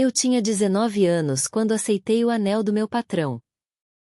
Eu tinha 19 anos quando aceitei o anel do meu patrão.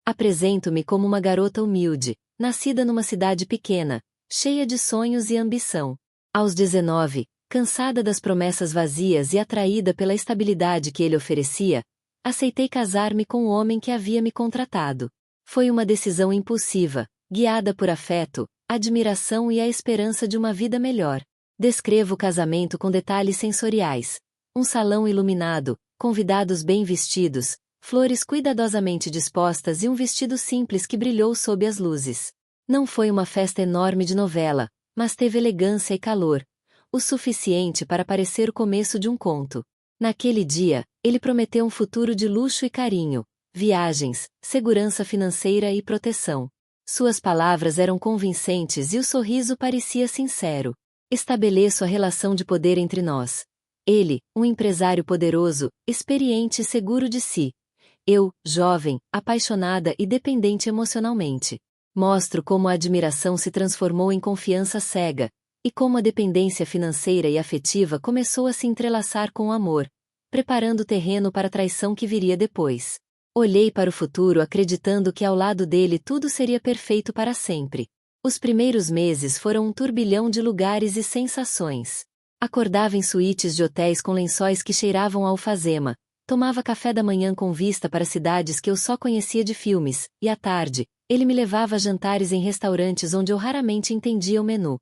Apresento-me como uma garota humilde, nascida numa cidade pequena, cheia de sonhos e ambição. Aos 19, cansada das promessas vazias e atraída pela estabilidade que ele oferecia, aceitei casar-me com o homem que havia me contratado. Foi uma decisão impulsiva, guiada por afeto, admiração e a esperança de uma vida melhor. Descrevo o casamento com detalhes sensoriais. Um salão iluminado, convidados bem vestidos, flores cuidadosamente dispostas e um vestido simples que brilhou sob as luzes. Não foi uma festa enorme de novela, mas teve elegância e calor, o suficiente para parecer o começo de um conto. Naquele dia, ele prometeu um futuro de luxo e carinho, viagens, segurança financeira e proteção. Suas palavras eram convincentes e o sorriso parecia sincero. Estabeleço a relação de poder entre nós. Ele, um empresário poderoso, experiente e seguro de si. Eu, jovem, apaixonada e dependente emocionalmente. Mostro como a admiração se transformou em confiança cega, e como a dependência financeira e afetiva começou a se entrelaçar com o amor, preparando o terreno para a traição que viria depois. Olhei para o futuro acreditando que ao lado dele tudo seria perfeito para sempre. Os primeiros meses foram um turbilhão de lugares e sensações. Acordava em suítes de hotéis com lençóis que cheiravam a alfazema, tomava café da manhã com vista para cidades que eu só conhecia de filmes, e à tarde, ele me levava a jantares em restaurantes onde eu raramente entendia o menu.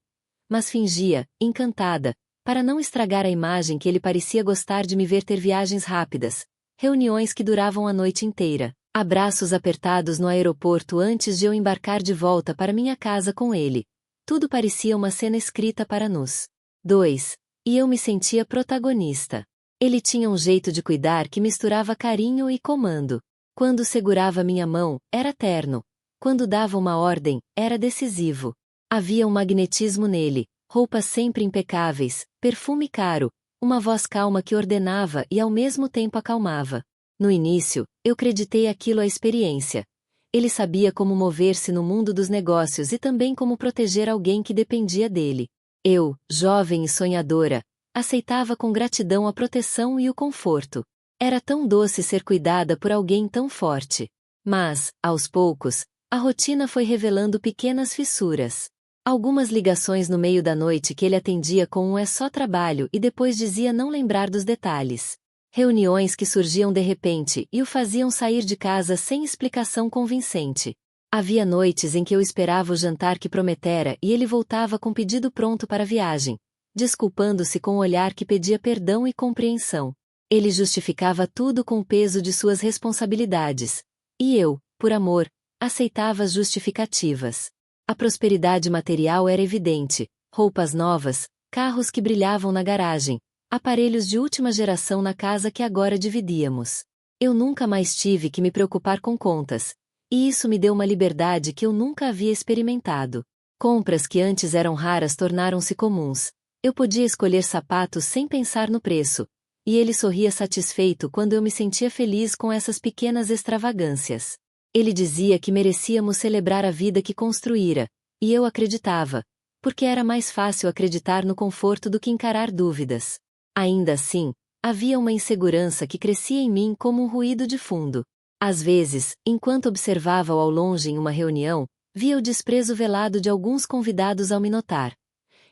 Mas fingia, encantada, para não estragar a imagem que ele parecia gostar de me ver ter viagens rápidas, reuniões que duravam a noite inteira, abraços apertados no aeroporto antes de eu embarcar de volta para minha casa com ele. Tudo parecia uma cena escrita para nos dois, e eu me sentia protagonista. Ele tinha um jeito de cuidar que misturava carinho e comando. Quando segurava minha mão, era terno. Quando dava uma ordem, era decisivo. Havia um magnetismo nele, roupas sempre impecáveis, perfume caro, uma voz calma que ordenava e ao mesmo tempo acalmava. No início, eu creditei aquilo à experiência. Ele sabia como mover-se no mundo dos negócios e também como proteger alguém que dependia dele. Eu, jovem e sonhadora, aceitava com gratidão a proteção e o conforto. Era tão doce ser cuidada por alguém tão forte. Mas, aos poucos, a rotina foi revelando pequenas fissuras. Algumas ligações no meio da noite que ele atendia com um "é só trabalho" e depois dizia não lembrar dos detalhes. Reuniões que surgiam de repente e o faziam sair de casa sem explicação convincente. Havia noites em que eu esperava o jantar que prometera e ele voltava com pedido pronto para a viagem, desculpando-se com um olhar que pedia perdão e compreensão. Ele justificava tudo com o peso de suas responsabilidades. E eu, por amor, aceitava as justificativas. A prosperidade material era evidente, roupas novas, carros que brilhavam na garagem, aparelhos de última geração na casa que agora dividíamos. Eu nunca mais tive que me preocupar com contas, e isso me deu uma liberdade que eu nunca havia experimentado. Compras que antes eram raras tornaram-se comuns. Eu podia escolher sapatos sem pensar no preço, e ele sorria satisfeito quando eu me sentia feliz com essas pequenas extravagâncias. Ele dizia que merecíamos celebrar a vida que construíra, e eu acreditava, porque era mais fácil acreditar no conforto do que encarar dúvidas. Ainda assim, havia uma insegurança que crescia em mim como um ruído de fundo. Às vezes, enquanto observava-o ao longe em uma reunião, via o desprezo velado de alguns convidados ao me notar.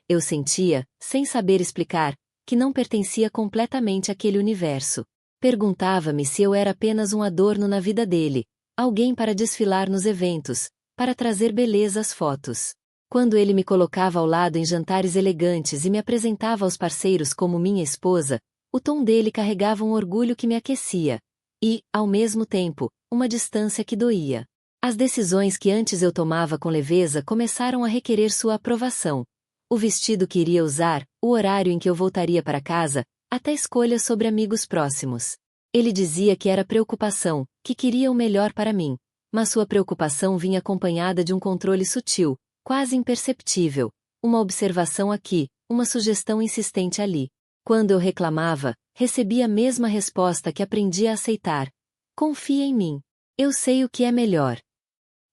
Eu sentia, sem saber explicar, que não pertencia completamente àquele universo. Perguntava-me se eu era apenas um adorno na vida dele, alguém para desfilar nos eventos, para trazer beleza às fotos. Quando ele me colocava ao lado em jantares elegantes e me apresentava aos parceiros como minha esposa, o tom dele carregava um orgulho que me aquecia, e, ao mesmo tempo, uma distância que doía. As decisões que antes eu tomava com leveza começaram a requerer sua aprovação. O vestido que iria usar, o horário em que eu voltaria para casa, até escolhas sobre amigos próximos. Ele dizia que era preocupação, que queria o melhor para mim, mas sua preocupação vinha acompanhada de um controle sutil, quase imperceptível, uma observação aqui, uma sugestão insistente ali. Quando eu reclamava, recebia a mesma resposta que aprendi a aceitar. Confia em mim. Eu sei o que é melhor.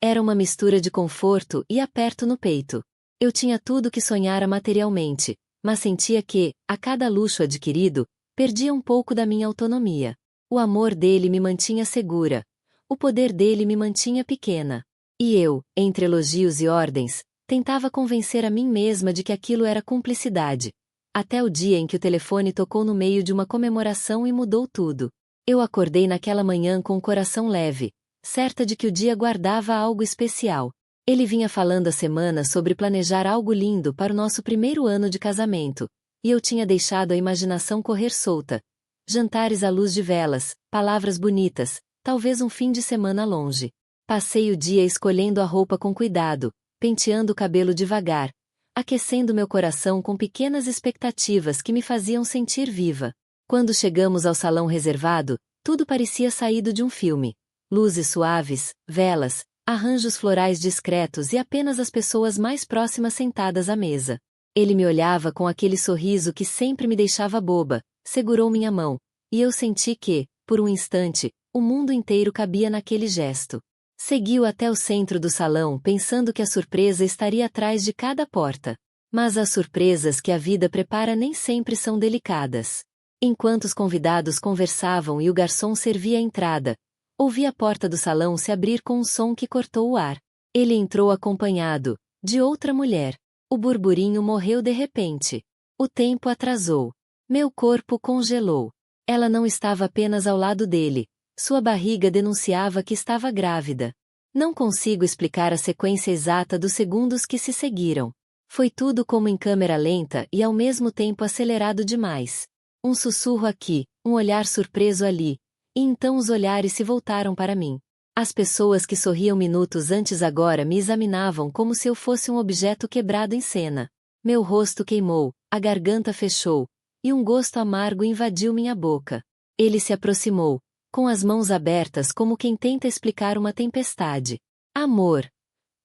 Era uma mistura de conforto e aperto no peito. Eu tinha tudo que sonhara materialmente, mas sentia que, a cada luxo adquirido, Perdia um pouco da minha autonomia. O amor dele me mantinha segura. O poder dele me mantinha pequena. E eu, entre elogios e ordens, tentava convencer a mim mesma de que aquilo era cumplicidade. Até o dia em que o telefone tocou no meio de uma comemoração e mudou tudo. Eu acordei naquela manhã com o coração leve, certa de que o dia guardava algo especial. Ele vinha falando há semanas sobre planejar algo lindo para o nosso primeiro ano de casamento, e eu tinha deixado a imaginação correr solta. Jantares à luz de velas, palavras bonitas, talvez um fim de semana longe. Passei o dia escolhendo a roupa com cuidado, penteando o cabelo devagar, aquecendo meu coração com pequenas expectativas que me faziam sentir viva. Quando chegamos ao salão reservado, tudo parecia saído de um filme. Luzes suaves, velas, arranjos florais discretos e apenas as pessoas mais próximas sentadas à mesa. Ele me olhava com aquele sorriso que sempre me deixava boba, segurou minha mão, e eu senti que, por um instante, o mundo inteiro cabia naquele gesto. Segui-o até o centro do salão pensando que a surpresa estaria atrás de cada porta. Mas as surpresas que a vida prepara nem sempre são delicadas. Enquanto os convidados conversavam e o garçom servia a entrada, ouvi a porta do salão se abrir com um som que cortou o ar. Ele entrou acompanhado de outra mulher. O burburinho morreu de repente. O tempo atrasou. Meu corpo congelou. Ela não estava apenas ao lado dele. Sua barriga denunciava que estava grávida. Não consigo explicar a sequência exata dos segundos que se seguiram. Foi tudo como em câmera lenta e ao mesmo tempo acelerado demais. Um sussurro aqui, um olhar surpreso ali, e então os olhares se voltaram para mim. As pessoas que sorriam minutos antes agora me examinavam como se eu fosse um objeto quebrado em cena. Meu rosto queimou, a garganta fechou, e um gosto amargo invadiu minha boca. Ele se aproximou, com as mãos abertas como quem tenta explicar uma tempestade. Amor.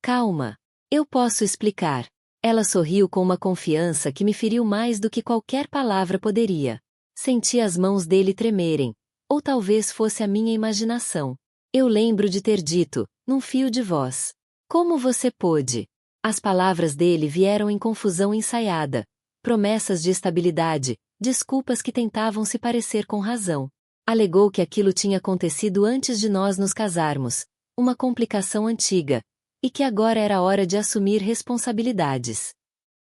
Calma. Eu posso explicar. Ela sorriu com uma confiança que me feriu mais do que qualquer palavra poderia. Senti as mãos dele tremerem. Ou talvez fosse a minha imaginação. Eu lembro de ter dito, num fio de voz. Como você pôde? As palavras dele vieram em confusão ensaiada. Promessas de estabilidade, desculpas que tentavam se parecer com razão. Alegou que aquilo tinha acontecido antes de nós nos casarmos, uma complicação antiga, e que agora era hora de assumir responsabilidades.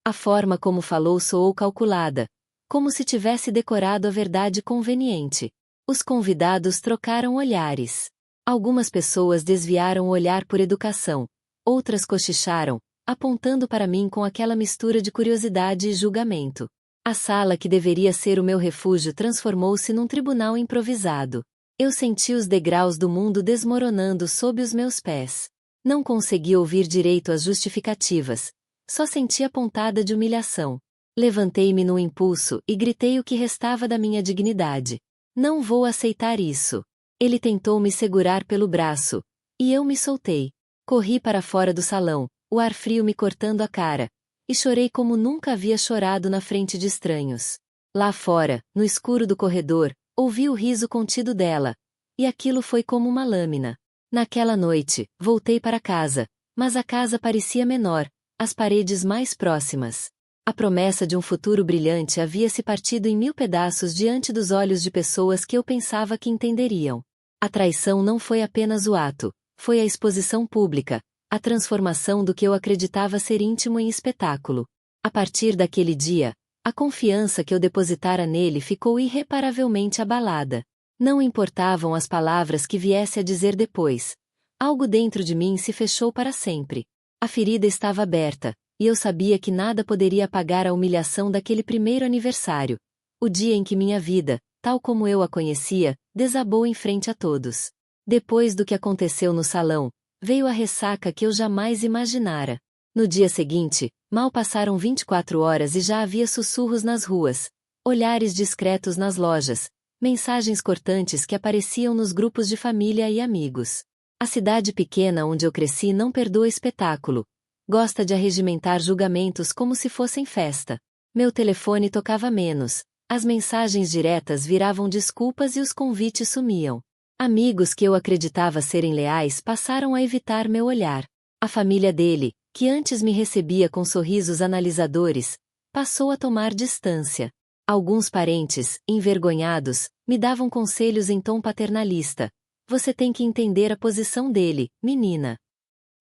A forma como falou soou calculada, como se tivesse decorado a verdade conveniente. Os convidados trocaram olhares. Algumas pessoas desviaram o olhar por educação, outras cochicharam, apontando para mim com aquela mistura de curiosidade e julgamento. A sala que deveria ser o meu refúgio transformou-se num tribunal improvisado. Eu senti os degraus do mundo desmoronando sob os meus pés. Não consegui ouvir direito as justificativas. Só senti a pontada de humilhação. Levantei-me num impulso e gritei o que restava da minha dignidade. Não vou aceitar isso. Ele tentou me segurar pelo braço, e eu me soltei. Corri para fora do salão, o ar frio me cortando a cara, e chorei como nunca havia chorado na frente de estranhos. Lá fora, no escuro do corredor, ouvi o riso contido dela, e aquilo foi como uma lâmina. Naquela noite, voltei para casa, mas a casa parecia menor, as paredes mais próximas. A promessa de um futuro brilhante havia se partido em 1000 pedaços diante dos olhos de pessoas que eu pensava que entenderiam. A traição não foi apenas o ato, foi a exposição pública, a transformação do que eu acreditava ser íntimo em espetáculo. A partir daquele dia, a confiança que eu depositara nele ficou irreparavelmente abalada. Não importavam as palavras que viesse a dizer depois. Algo dentro de mim se fechou para sempre. A ferida estava aberta, e eu sabia que nada poderia apagar a humilhação daquele primeiro aniversário. O dia em que minha vida, tal como eu a conhecia, desabou em frente a todos. Depois do que aconteceu no salão, veio a ressaca que eu jamais imaginara. No dia seguinte, mal passaram 24 horas e já havia sussurros nas ruas, olhares discretos nas lojas, mensagens cortantes que apareciam nos grupos de família e amigos. A cidade pequena onde eu cresci não perdoa espetáculo. Gosta de arregimentar julgamentos como se fossem festa. Meu telefone tocava menos, as mensagens diretas viravam desculpas e os convites sumiam. Amigos que eu acreditava serem leais passaram a evitar meu olhar. A família dele, que antes me recebia com sorrisos analisadores, passou a tomar distância. Alguns parentes, envergonhados, me davam conselhos em tom paternalista. Você tem que entender a posição dele, menina.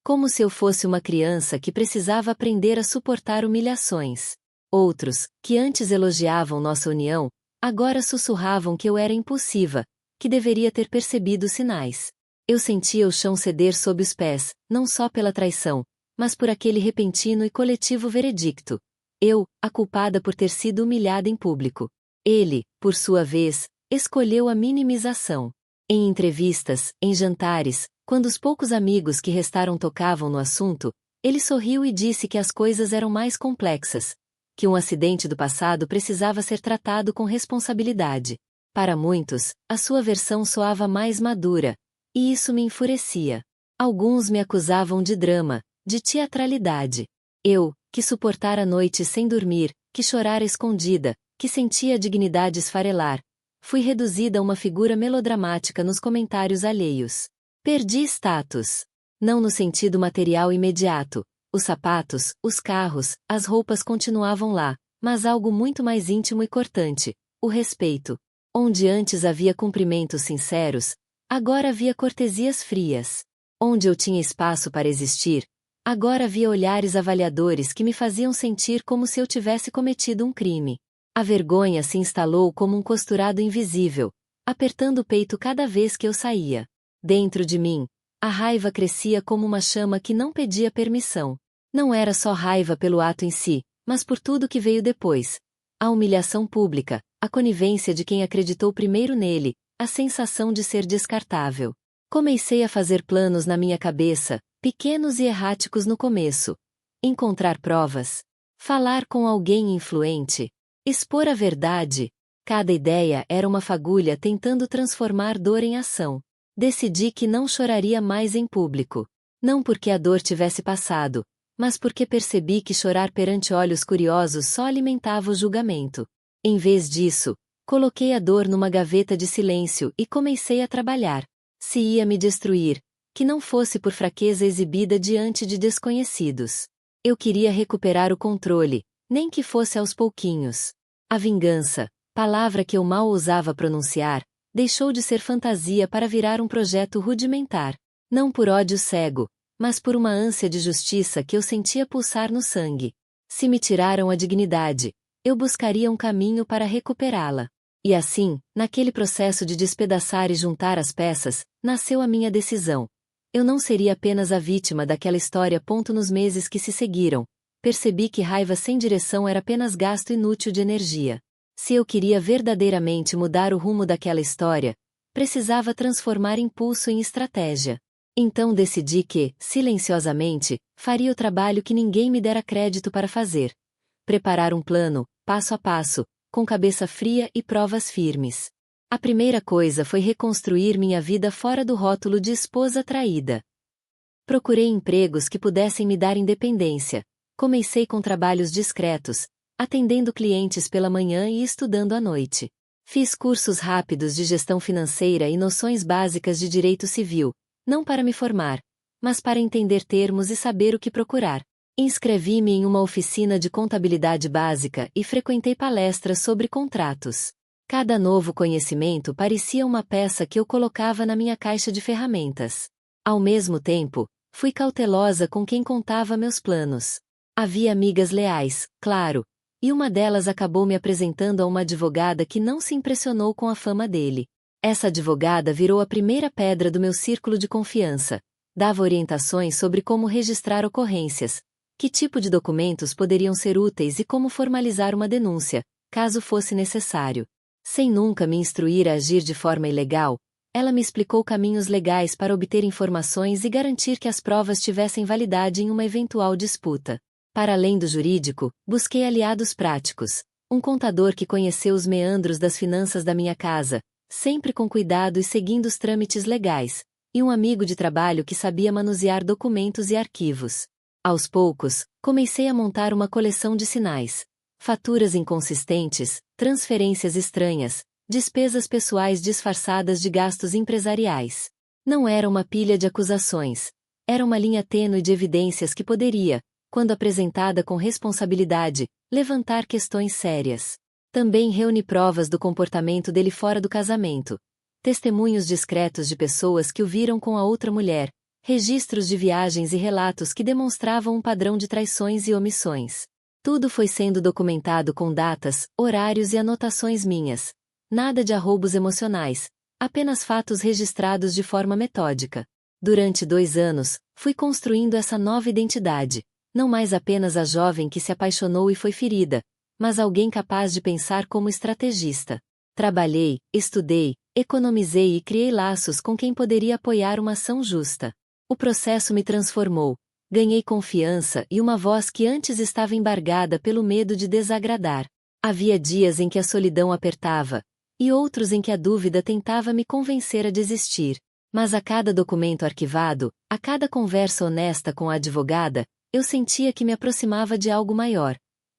Como se eu fosse uma criança que precisava aprender a suportar humilhações. Outros, que antes elogiavam nossa união, agora sussurravam que eu era impulsiva, que deveria ter percebido os sinais. Eu sentia o chão ceder sob os pés, não só pela traição, mas por aquele repentino e coletivo veredicto. Eu, a culpada por ter sido humilhada em público. Ele, por sua vez, escolheu a minimização. Em entrevistas, em jantares, quando os poucos amigos que restaram tocavam no assunto, ele sorriu e disse que as coisas eram mais complexas, que um acidente do passado precisava ser tratado com responsabilidade. Para muitos, a sua versão soava mais madura, e isso me enfurecia. Alguns me acusavam de drama, de teatralidade. Eu, que suportara a noite sem dormir, que chorara escondida, que sentia a dignidade esfarelar, fui reduzida a uma figura melodramática nos comentários alheios. Perdi status. Não no sentido material imediato. Os sapatos, os carros, as roupas continuavam lá, mas algo muito mais íntimo e cortante: o respeito. Onde antes havia cumprimentos sinceros, agora havia cortesias frias. Onde eu tinha espaço para existir, agora havia olhares avaliadores que me faziam sentir como se eu tivesse cometido um crime. A vergonha se instalou como um costurado invisível, apertando o peito cada vez que eu saía. Dentro de mim, a raiva crescia como uma chama que não pedia permissão. Não era só raiva pelo ato em si, mas por tudo que veio depois. A humilhação pública, a conivência de quem acreditou primeiro nele, a sensação de ser descartável. Comecei a fazer planos na minha cabeça, pequenos e erráticos no começo. Encontrar provas. Falar com alguém influente. Expor a verdade. Cada ideia era uma fagulha tentando transformar dor em ação. Decidi que não choraria mais em público. Não porque a dor tivesse passado, mas porque percebi que chorar perante olhos curiosos só alimentava o julgamento. Em vez disso, coloquei a dor numa gaveta de silêncio e comecei a trabalhar. Se ia me destruir, que não fosse por fraqueza exibida diante de desconhecidos. Eu queria recuperar o controle, nem que fosse aos pouquinhos. A vingança, palavra que eu mal ousava pronunciar, deixou de ser fantasia para virar um projeto rudimentar. Não por ódio cego, mas por uma ânsia de justiça que eu sentia pulsar no sangue. Se me tiraram a dignidade, eu buscaria um caminho para recuperá-la. E assim, naquele processo de despedaçar e juntar as peças, nasceu a minha decisão. Eu não seria apenas a vítima daquela história. Nos meses que se seguiram, percebi que raiva sem direção era apenas gasto inútil de energia. Se eu queria verdadeiramente mudar o rumo daquela história, precisava transformar impulso em estratégia. Então decidi que, silenciosamente, faria o trabalho que ninguém me dera crédito para fazer. Preparar um plano, passo a passo, com cabeça fria e provas firmes. A primeira coisa foi reconstruir minha vida fora do rótulo de esposa traída. Procurei empregos que pudessem me dar independência. Comecei com trabalhos discretos, atendendo clientes pela manhã e estudando à noite. Fiz cursos rápidos de gestão financeira e noções básicas de direito civil, não para me formar, mas para entender termos e saber o que procurar. Inscrevi-me em uma oficina de contabilidade básica e frequentei palestras sobre contratos. Cada novo conhecimento parecia uma peça que eu colocava na minha caixa de ferramentas. Ao mesmo tempo, fui cautelosa com quem contava meus planos. Havia amigas leais, claro, e uma delas acabou me apresentando a uma advogada que não se impressionou com a fama dele. Essa advogada virou a primeira pedra do meu círculo de confiança. Dava orientações sobre como registrar ocorrências, que tipo de documentos poderiam ser úteis e como formalizar uma denúncia, caso fosse necessário. Sem nunca me instruir a agir de forma ilegal, ela me explicou caminhos legais para obter informações e garantir que as provas tivessem validade em uma eventual disputa. Para além do jurídico, busquei aliados práticos, um contador que conheceu os meandros das finanças da minha casa, sempre com cuidado e seguindo os trâmites legais, e um amigo de trabalho que sabia manusear documentos e arquivos. Aos poucos, comecei a montar uma coleção de sinais. Faturas inconsistentes, transferências estranhas, despesas pessoais disfarçadas de gastos empresariais. Não era uma pilha de acusações. Era uma linha tênue de evidências que poderia, quando apresentada com responsabilidade, levantar questões sérias. Também reuni provas do comportamento dele fora do casamento, testemunhos discretos de pessoas que o viram com a outra mulher, registros de viagens e relatos que demonstravam um padrão de traições e omissões. Tudo foi sendo documentado com datas, horários e anotações minhas. Nada de arroubos emocionais, apenas fatos registrados de forma metódica. Durante 2 anos, fui construindo essa nova identidade, não mais apenas a jovem que se apaixonou e foi ferida, mas alguém capaz de pensar como estrategista. Trabalhei, estudei, economizei e criei laços com quem poderia apoiar uma ação justa. O processo me transformou. Ganhei confiança e uma voz que antes estava embargada pelo medo de desagradar. Havia dias em que a solidão apertava, e outros em que a dúvida tentava me convencer a desistir. Mas a cada documento arquivado, a cada conversa honesta com a advogada, eu sentia que me aproximava de algo maior.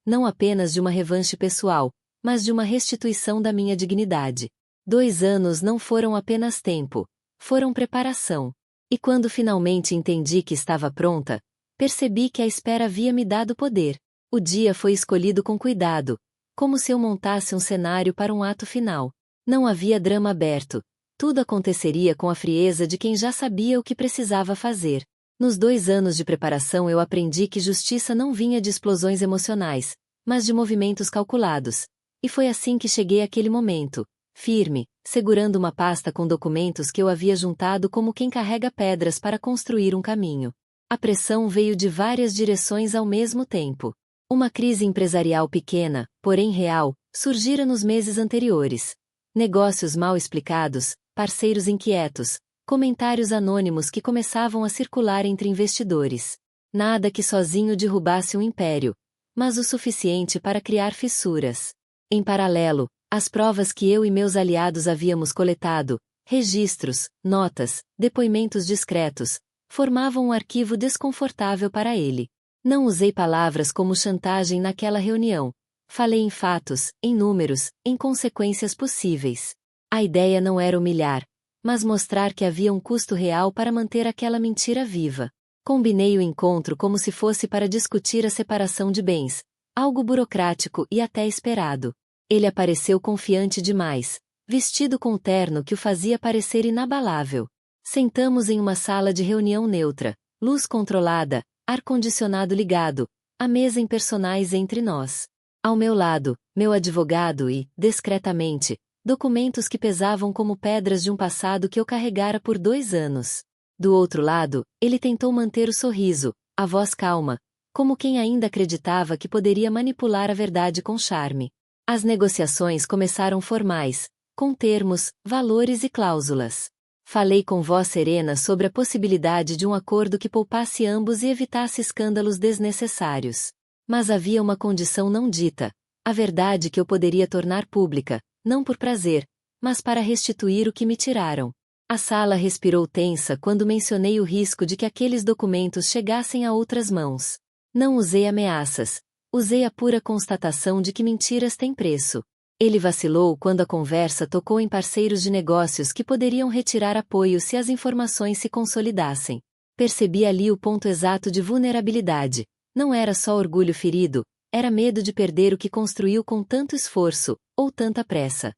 Não apenas de uma revanche pessoal, mas de uma restituição da minha dignidade. 2 anos não foram apenas tempo, foram preparação. E quando finalmente entendi que estava pronta, percebi que a espera havia me dado poder. O dia foi escolhido com cuidado, como se eu montasse um cenário para um ato final. Não havia drama aberto, tudo aconteceria com a frieza de quem já sabia o que precisava fazer. Nos 2 anos de preparação eu aprendi que justiça não vinha de explosões emocionais, mas de movimentos calculados. E foi assim que cheguei àquele momento, firme, segurando uma pasta com documentos que eu havia juntado como quem carrega pedras para construir um caminho. A pressão veio de várias direções ao mesmo tempo. Uma crise empresarial pequena, porém real, surgira nos meses anteriores. Negócios mal explicados, parceiros inquietos, comentários anônimos que começavam a circular entre investidores. Nada que sozinho derrubasse um império, mas o suficiente para criar fissuras. Em paralelo, as provas que eu e meus aliados havíamos coletado, registros, notas, depoimentos discretos, formavam um arquivo desconfortável para ele. Não usei palavras como chantagem naquela reunião. Falei em fatos, em números, em consequências possíveis. A ideia não era humilhar, mas mostrar que havia um custo real para manter aquela mentira viva. Combinei o encontro como se fosse para discutir a separação de bens, algo burocrático e até esperado. Ele apareceu confiante demais, vestido com um terno que o fazia parecer inabalável. Sentamos em uma sala de reunião neutra, luz controlada, ar-condicionado ligado, a mesa em personagens entre nós. Ao meu lado, meu advogado e, discretamente, documentos que pesavam como pedras de um passado que eu carregara por 2 anos. Do outro lado, ele tentou manter o sorriso, a voz calma, como quem ainda acreditava que poderia manipular a verdade com charme. As negociações começaram formais, com termos, valores e cláusulas. Falei com voz serena sobre a possibilidade de um acordo que poupasse ambos e evitasse escândalos desnecessários. Mas havia uma condição não dita, a verdade que eu poderia tornar pública, não por prazer, mas para restituir o que me tiraram. A sala respirou tensa quando mencionei o risco de que aqueles documentos chegassem a outras mãos. Não usei ameaças, usei a pura constatação de que mentiras têm preço. Ele vacilou quando a conversa tocou em parceiros de negócios que poderiam retirar apoio se as informações se consolidassem. Percebi ali o ponto exato de vulnerabilidade. Não era só orgulho ferido, era medo de perder o que construiu com tanto esforço, ou tanta pressa.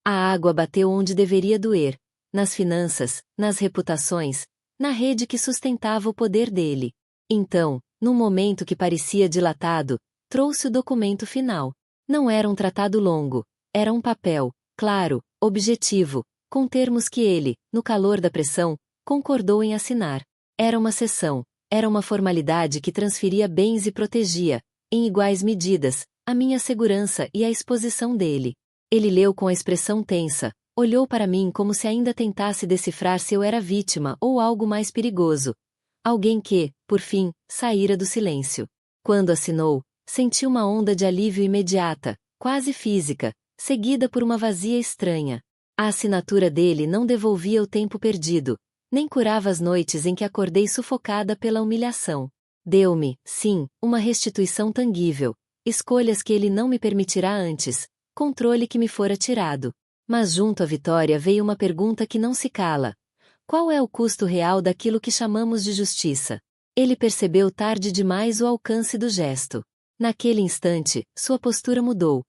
A água bateu onde deveria doer, nas finanças, nas reputações, na rede que sustentava o poder dele. Então, num momento que parecia dilatado, trouxe o documento final. Não era um tratado longo, era um papel, claro, objetivo, com termos que ele, no calor da pressão, concordou em assinar. Era uma cessão, era uma formalidade que transferia bens e protegia, em iguais medidas, a minha segurança e a exposição dele. Ele leu com a expressão tensa, olhou para mim como se ainda tentasse decifrar se eu era vítima ou algo mais perigoso. Alguém que, por fim, saíra do silêncio. Quando assinou, senti uma onda de alívio imediata, quase física, seguida por uma vazia estranha. A assinatura dele não devolvia o tempo perdido, nem curava as noites em que acordei sufocada pela humilhação. Deu-me, sim, uma restituição tangível, escolhas que ele não me permitirá antes, controle que me fora tirado. Mas junto à vitória veio uma pergunta que não se cala. Qual é o custo real daquilo que chamamos de justiça? Ele percebeu tarde demais o alcance do gesto. Naquele instante, sua postura mudou.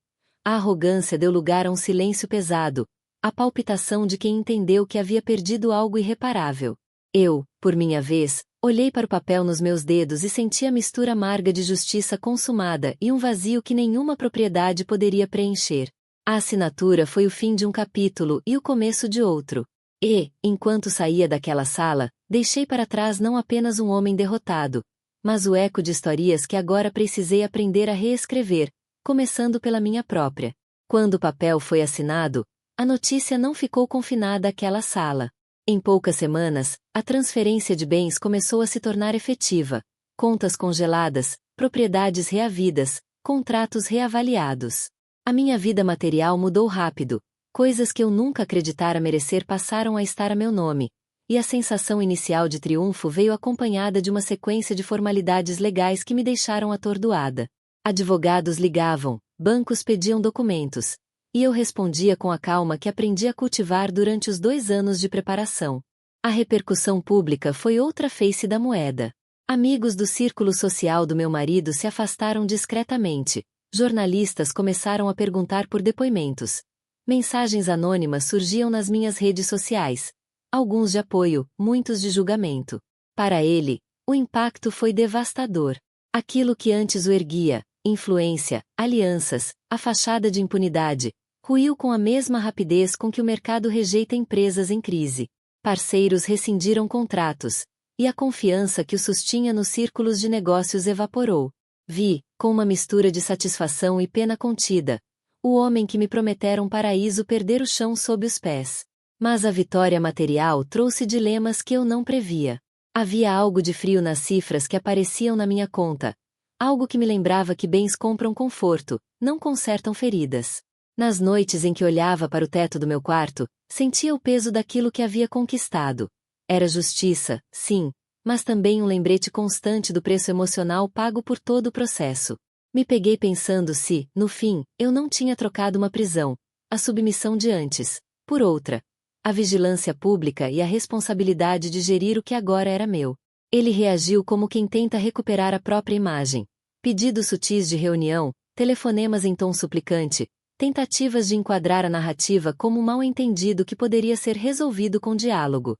A arrogância deu lugar a um silêncio pesado, a palpitação de quem entendeu que havia perdido algo irreparável. Eu, por minha vez, olhei para o papel nos meus dedos e senti a mistura amarga de justiça consumada e um vazio que nenhuma propriedade poderia preencher. A assinatura foi o fim de um capítulo e o começo de outro. E, enquanto saía daquela sala, deixei para trás não apenas um homem derrotado, mas o eco de histórias que agora precisei aprender a reescrever, começando pela minha própria. Quando o papel foi assinado, a notícia não ficou confinada àquela sala. Em poucas semanas, a transferência de bens começou a se tornar efetiva. Contas congeladas, propriedades reavidas, contratos reavaliados. A minha vida material mudou rápido, coisas que eu nunca acreditara merecer passaram a estar a meu nome, e a sensação inicial de triunfo veio acompanhada de uma sequência de formalidades legais que me deixaram atordoada. Advogados ligavam, bancos pediam documentos, e eu respondia com a calma que aprendi a cultivar durante os 2 anos de preparação. A repercussão pública foi outra face da moeda. Amigos do círculo social do meu marido se afastaram discretamente, jornalistas começaram a perguntar por depoimentos. Mensagens anônimas surgiam nas minhas redes sociais. Alguns de apoio, muitos de julgamento. Para ele, o impacto foi devastador. Aquilo que antes o erguia, influência, alianças, a fachada de impunidade, ruiu com a mesma rapidez com que o mercado rejeita empresas em crise. Parceiros rescindiram contratos, e a confiança que o sustinha nos círculos de negócios evaporou. Vi, com uma mistura de satisfação e pena contida, o homem que me prometera um paraíso perder o chão sob os pés. Mas a vitória material trouxe dilemas que eu não previa. Havia algo de frio nas cifras que apareciam na minha conta, algo que me lembrava que bens compram conforto, não consertam feridas. Nas noites em que olhava para o teto do meu quarto, sentia o peso daquilo que havia conquistado. Era justiça, sim, mas também um lembrete constante do preço emocional pago por todo o processo. Me peguei pensando se, no fim, eu não tinha trocado uma prisão, a submissão de antes, por outra. A vigilância pública e a responsabilidade de gerir o que agora era meu. Ele reagiu como quem tenta recuperar a própria imagem. Pedidos sutis de reunião, telefonemas em tom suplicante, tentativas de enquadrar a narrativa como um mal-entendido que poderia ser resolvido com diálogo.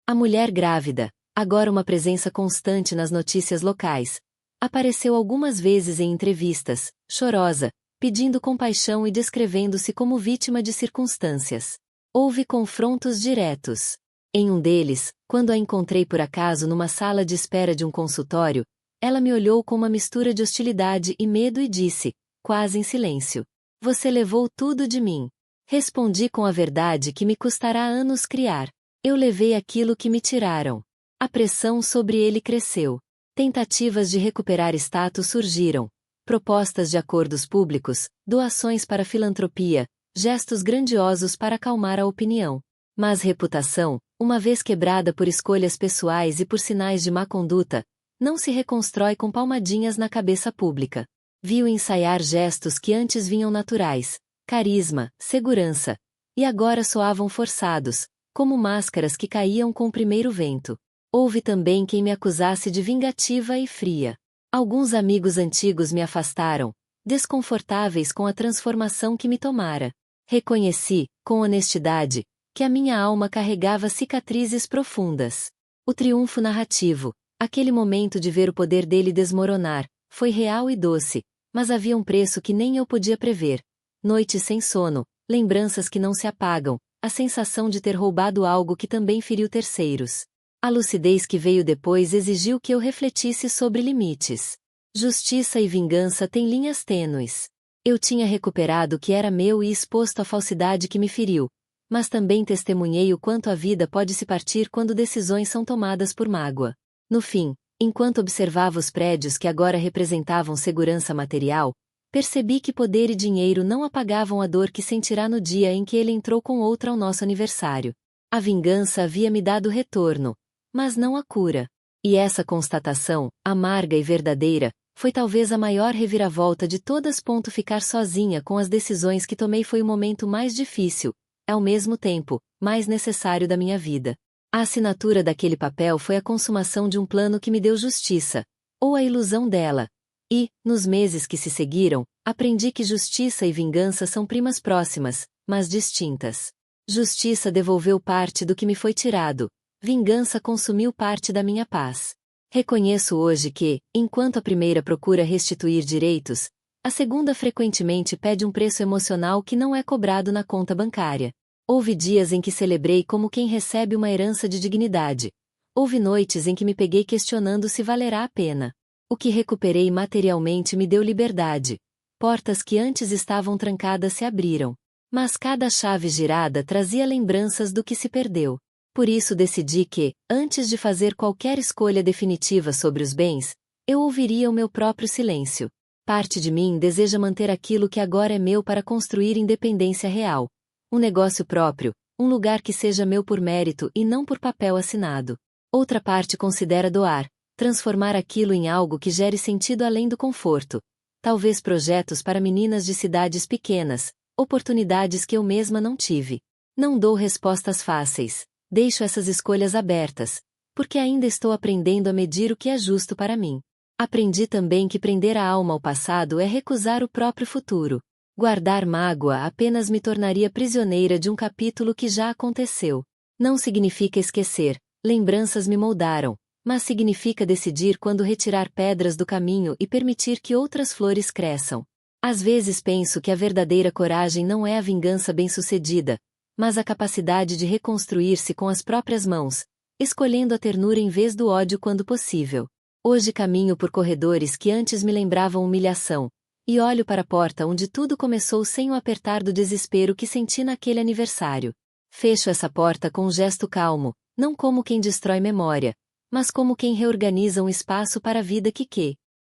A mulher grávida, agora uma presença constante nas notícias locais, apareceu algumas vezes em entrevistas, chorosa, pedindo compaixão e descrevendo-se como vítima de circunstâncias. Houve confrontos diretos. Em um deles, quando a encontrei por acaso numa sala de espera de um consultório, ela me olhou com uma mistura de hostilidade e medo e disse, quase em silêncio: "Você levou tudo de mim." Respondi com a verdade que me custará anos criar. Eu levei aquilo que me tiraram. A pressão sobre ele cresceu. Tentativas de recuperar status surgiram. Propostas de acordos públicos, doações para filantropia, gestos grandiosos para acalmar a opinião. Mas reputação, uma vez quebrada por escolhas pessoais e por sinais de má conduta, não se reconstrói com palmadinhas na cabeça pública. Viu ensaiar gestos que antes vinham naturais, carisma, segurança, e agora soavam forçados, como máscaras que caíam com o primeiro vento. Houve também quem me acusasse de vingativa e fria. Alguns amigos antigos me afastaram, desconfortáveis com a transformação que me tomara. Reconheci, com honestidade, que a minha alma carregava cicatrizes profundas. O triunfo narrativo, aquele momento de ver o poder dele desmoronar, foi real e doce, mas havia um preço que nem eu podia prever. Noites sem sono, lembranças que não se apagam, a sensação de ter roubado algo que também feriu terceiros. A lucidez que veio depois exigiu que eu refletisse sobre limites. Justiça e vingança têm linhas tênues. Eu tinha recuperado o que era meu e exposto à falsidade que me feriu, mas também testemunhei o quanto a vida pode se partir quando decisões são tomadas por mágoa. No fim, enquanto observava os prédios que agora representavam segurança material, percebi que poder e dinheiro não apagavam a dor que sentirá no dia em que ele entrou com outra ao nosso aniversário. A vingança havia me dado retorno, mas não a cura. E essa constatação, amarga e verdadeira, foi talvez a maior reviravolta de todas. Ficar sozinha com as decisões que tomei foi o momento mais difícil, ao mesmo tempo, mais necessário da minha vida. A assinatura daquele papel foi a consumação de um plano que me deu justiça, ou a ilusão dela. E, nos meses que se seguiram, Aprendi que justiça e vingança são primas próximas, mas distintas. Justiça devolveu parte do que me foi tirado, vingança consumiu parte da minha paz. Reconheço hoje que, enquanto a primeira procura restituir direitos, a segunda frequentemente pede um preço emocional que não é cobrado na conta bancária. Houve dias em que celebrei como quem recebe uma herança de dignidade. Houve noites em que me peguei questionando se valerá a pena. O que recuperei materialmente me deu liberdade. Portas que antes estavam trancadas se abriram. Mas cada chave girada trazia lembranças do que se perdeu. Por isso decidi que, antes de fazer qualquer escolha definitiva sobre os bens, eu ouviria o meu próprio silêncio. Parte de mim deseja manter aquilo que agora é meu para construir independência real. Um negócio próprio, um lugar que seja meu por mérito e não por papel assinado. Outra parte considera doar, transformar aquilo em algo que gere sentido além do conforto. Talvez projetos para meninas de cidades pequenas, oportunidades que eu mesma não tive. Não dou respostas fáceis. Deixo essas escolhas abertas, porque ainda estou aprendendo a medir o que é justo para mim. Aprendi também que prender a alma ao passado é recusar o próprio futuro. Guardar mágoa apenas me tornaria prisioneira de um capítulo que já aconteceu. Não significa esquecer, lembranças me moldaram, mas significa decidir quando retirar pedras do caminho e permitir que outras flores cresçam. Às vezes penso que a verdadeira coragem não é a vingança bem-sucedida, mas a capacidade de reconstruir-se com as próprias mãos, escolhendo a ternura em vez do ódio quando possível. Hoje caminho por corredores que antes me lembravam humilhação, e olho para a porta onde tudo começou sem o apertar do desespero que senti naquele aniversário. Fecho essa porta com um gesto calmo, não como quem destrói memória, mas como quem reorganiza um espaço para a vida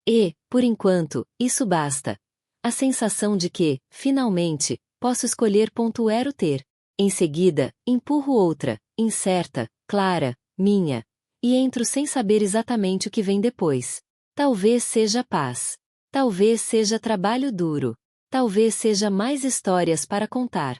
E, por enquanto, isso basta. A sensação de que, finalmente, posso escolher. Era ter. Em seguida, empurro outra, incerta, clara, minha. E entro sem saber exatamente o que vem depois. Talvez seja paz. Talvez seja trabalho duro. Talvez seja mais histórias para contar.